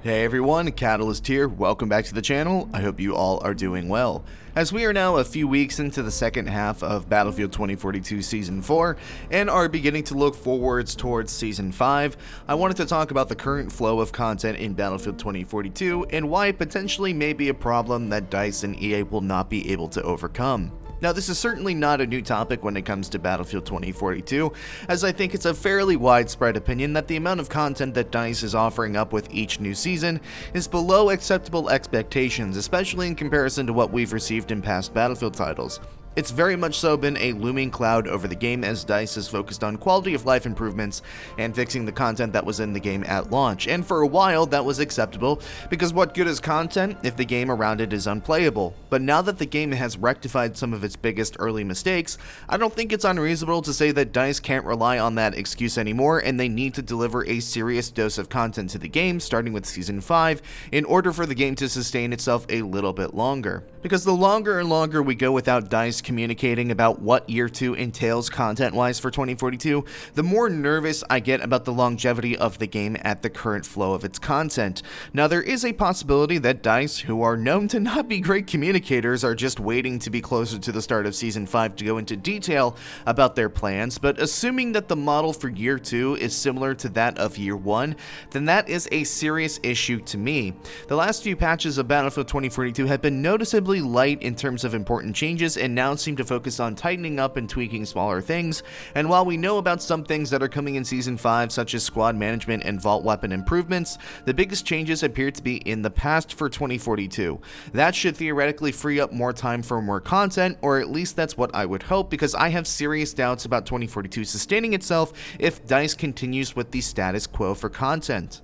Hey everyone, Catalyst here, welcome back to the channel. I hope you all are doing well. As we are now a few weeks into the second half of Battlefield 2042 Season 4 and are beginning to look forwards towards Season 5, I wanted to talk about the current flow of content in Battlefield 2042 and why it potentially may be a problem that DICE and EA will not be able to overcome. Now, this is certainly not a new topic when it comes to Battlefield 2042, as I think it's a fairly widespread opinion that the amount of content that DICE is offering up with each new season is below acceptable expectations, especially in comparison to what we've received in past Battlefield titles. It's very much so been a looming cloud over the game as DICE has focused on quality of life improvements and fixing the content that was in the game at launch, and for a while that was acceptable because what good is content if the game around it is unplayable? But now that the game has rectified some of its biggest early mistakes, I don't think it's unreasonable to say that DICE can't rely on that excuse anymore and they need to deliver a serious dose of content to the game starting with Season 5 in order for the game to sustain itself a little bit longer. Because the longer and longer we go without DICE communicating about what Year 2 entails content-wise for 2042, the more nervous I get about the longevity of the game at the current flow of its content. Now, there is a possibility that DICE, who are known to not be great communicators, are just waiting to be closer to the start of Season 5 to go into detail about their plans, but assuming that the model for Year 2 is similar to that of Year 1, then that is a serious issue to me. The last few patches of Battlefield 2042 have been noticeably light in terms of important changes and now seem to focus on tightening up and tweaking smaller things, and while we know about some things that are coming in Season 5 such as squad management and vault weapon improvements, the biggest changes appear to be in the past for 2042. That should theoretically free up more time for more content, or at least that's what I would hope, because I have serious doubts about 2042 sustaining itself if DICE continues with the status quo for content.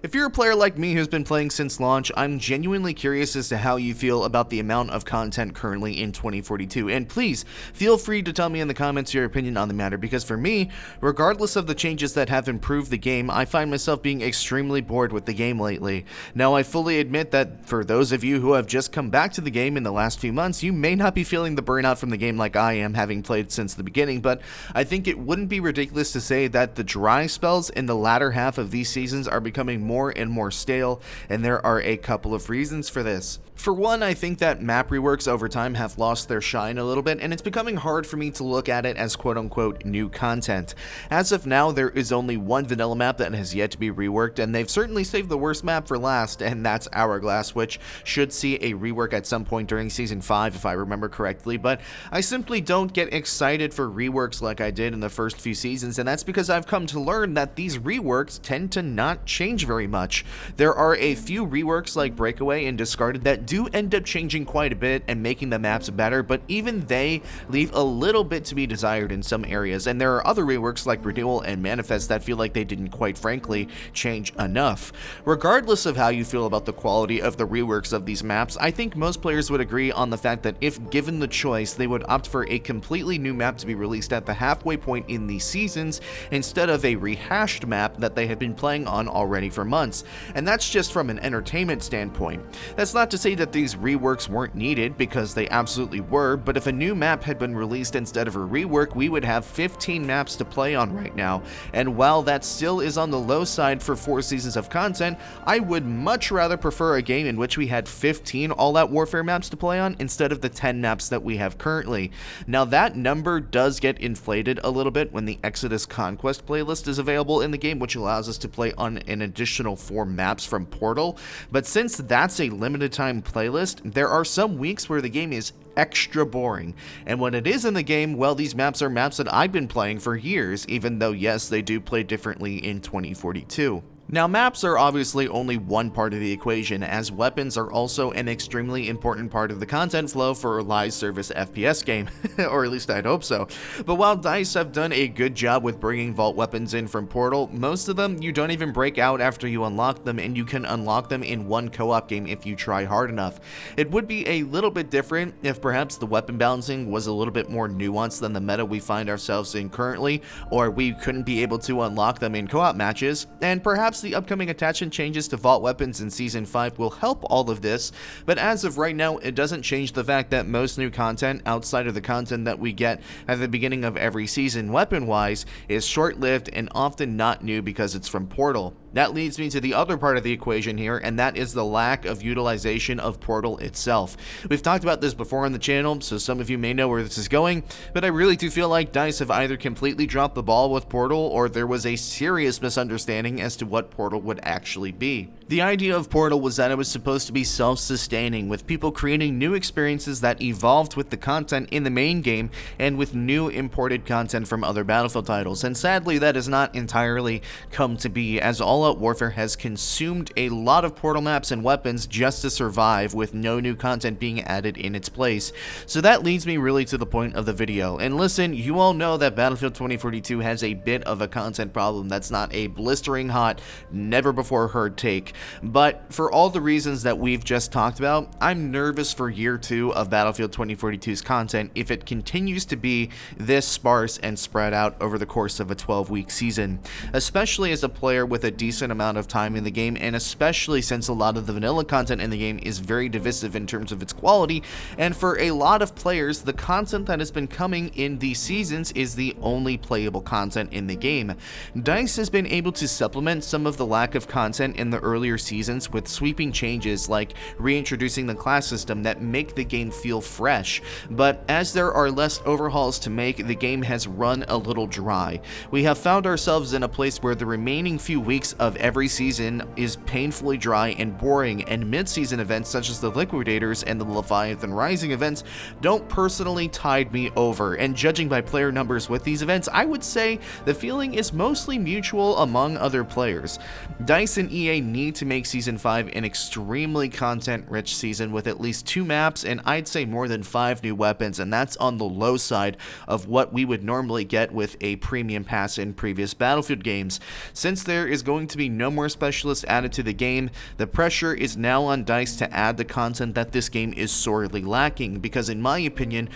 If you're a player like me who's been playing since launch, I'm genuinely curious as to how you feel about the amount of content currently in 2042, and please feel free to tell me in the comments your opinion on the matter, because for me, regardless of the changes that have improved the game, I find myself being extremely bored with the game lately. Now, I fully admit that for those of you who have just come back to the game in the last few months, you may not be feeling the burnout from the game like I am, having played since the beginning, but I think it wouldn't be ridiculous to say that the dry spells in the latter half of these seasons are becoming more and more stale, and there are a couple of reasons for this. For one, I think that map reworks over time have lost their shine a little bit, and it's becoming hard for me to look at it as quote-unquote new content. As of now, there is only one vanilla map that has yet to be reworked, and they've certainly saved the worst map for last, and that's Hourglass, which should see a rework at some point during Season 5 if I remember correctly, but I simply don't get excited for reworks like I did in the first few seasons, and that's because I've come to learn that these reworks tend to not change very much. There are a few reworks like Breakaway and Discarded that do end up changing quite a bit and making the maps better, but even they leave a little bit to be desired in some areas, and there are other reworks like Renewal and Manifest that feel like they didn't quite frankly change enough. Regardless of how you feel about the quality of the reworks of these maps, I think most players would agree on the fact that if given the choice, they would opt for a completely new map to be released at the halfway point in these seasons instead of a rehashed map that they had been playing on already for months. And that's just from an entertainment standpoint. That's not to say that these reworks weren't needed, because they absolutely were, but if a new map had been released instead of a rework, we would have 15 maps to play on right now, and while that still is on the low side for 4 seasons of content, I would much rather prefer a game in which we had 15 all-out warfare maps to play on instead of the 10 maps that we have currently. Now, that number does get inflated a little bit when the Exodus Conquest playlist is available in the game, which allows us to play on an additional 4 maps from Portal, but since that's a limited time playlist, there are some weeks where the game is extra boring, and when it is in the game, well, these maps are maps that I've been playing for years, even though yes, they do play differently in 2042. Now, maps are obviously only one part of the equation, as weapons are also an extremely important part of the content flow for a live service FPS game, or at least I'd hope so. But while DICE have done a good job with bringing vault weapons in from Portal, most of them you don't even break out after you unlock them, and you can unlock them in one co-op game if you try hard enough. It would be a little bit different if perhaps the weapon balancing was a little bit more nuanced than the meta we find ourselves in currently, or we couldn't be able to unlock them in co-op matches, and perhaps the upcoming attachment changes to vault weapons in Season 5 will help all of this, but as of right now, it doesn't change the fact that most new content outside of the content that we get at the beginning of every season weapon-wise is short-lived and often not new because it's from Portal. That leads me to the other part of the equation here, and that is the lack of utilization of Portal itself. We've talked about this before on the channel, so some of you may know where this is going, but I really do feel like DICE have either completely dropped the ball with Portal, or there was a serious misunderstanding as to what Portal would actually be. The idea of Portal was that it was supposed to be self-sustaining, with people creating new experiences that evolved with the content in the main game and with new imported content from other Battlefield titles, and sadly that has not entirely come to be, as All Out Warfare has consumed a lot of Portal maps and weapons just to survive, with no new content being added in its place. So that leads me really to the point of the video. And listen, you all know that Battlefield 2042 has a bit of a content problem. That's not a blistering hot, never before heard take. But for all the reasons that we've just talked about, I'm nervous for year 2 of Battlefield 2042's content if it continues to be this sparse and spread out over the course of a 12-week season, especially as a player with a decent amount of time in the game, and especially since a lot of the vanilla content in the game is very divisive in terms of its quality, and for a lot of players, the content that has been coming in these seasons is the only playable content in the game. DICE has been able to supplement some of the lack of content in the earlier seasons with sweeping changes like reintroducing the class system that make the game feel fresh, but as there are less overhauls to make, the game has run a little dry. We have found ourselves in a place where the remaining few weeks of every season is painfully dry and boring, and mid-season events such as the Liquidators and the Leviathan Rising events don't personally tide me over, and judging by player numbers with these events, I would say the feeling is mostly mutual among other players. DICE and EA need to make Season 5 an extremely content-rich season with at least 2 maps and I'd say more than 5 new weapons, and that's on the low side of what we would normally get with a premium pass in previous Battlefield games. Since there is going to be no more specialists added to the game, the pressure is now on DICE to add the content that this game is sorely lacking, because in my opinion,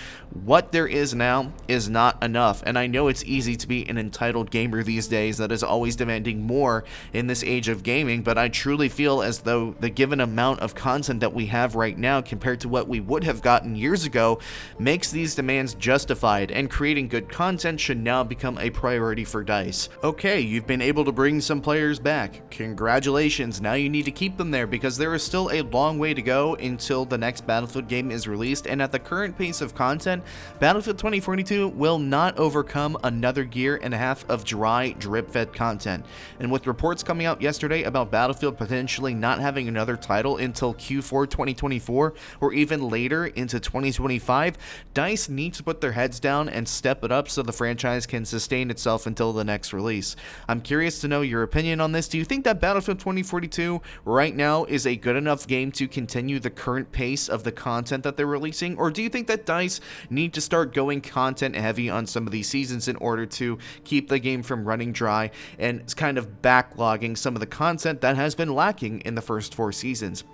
what there is now is not enough, and I know it's easy to be an entitled gamer these days that is always demanding more in this age of gaming, but I truly feel as though the given amount of content that we have right now compared to what we would have gotten years ago makes these demands justified, and creating good content should now become a priority for DICE. Okay, you've been able to bring some players back. Congratulations, now you need to keep them there because there is still a long way to go until the next Battlefield game is released, and at the current pace of content, Battlefield 2042 will not overcome another year and a half of dry, drip-fed content. And with reports coming out yesterday about Battlefield potentially not having another title until Q4 2024 or even later into 2025, DICE needs to put their heads down and step it up so the franchise can sustain itself until the next release. I'm curious to know your opinion on this. Do you think that Battlefield 2042 right now is a good enough game to continue the current pace of the content that they're releasing, or do you think that DICE need to start going content heavy on some of these seasons in order to keep the game from running dry and kind of backlogging some of the content that has been lacking in the first 4 seasons?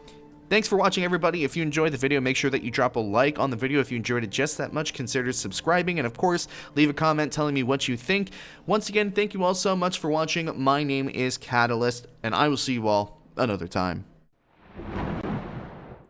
Thanks for watching, everybody. If you enjoyed the video, make sure that you drop a like on the video. If you enjoyed it just that much, consider subscribing, and of course, leave a comment telling me what you think. Once again, thank you all so much for watching. My name is Catalyst, and I will see you all another time.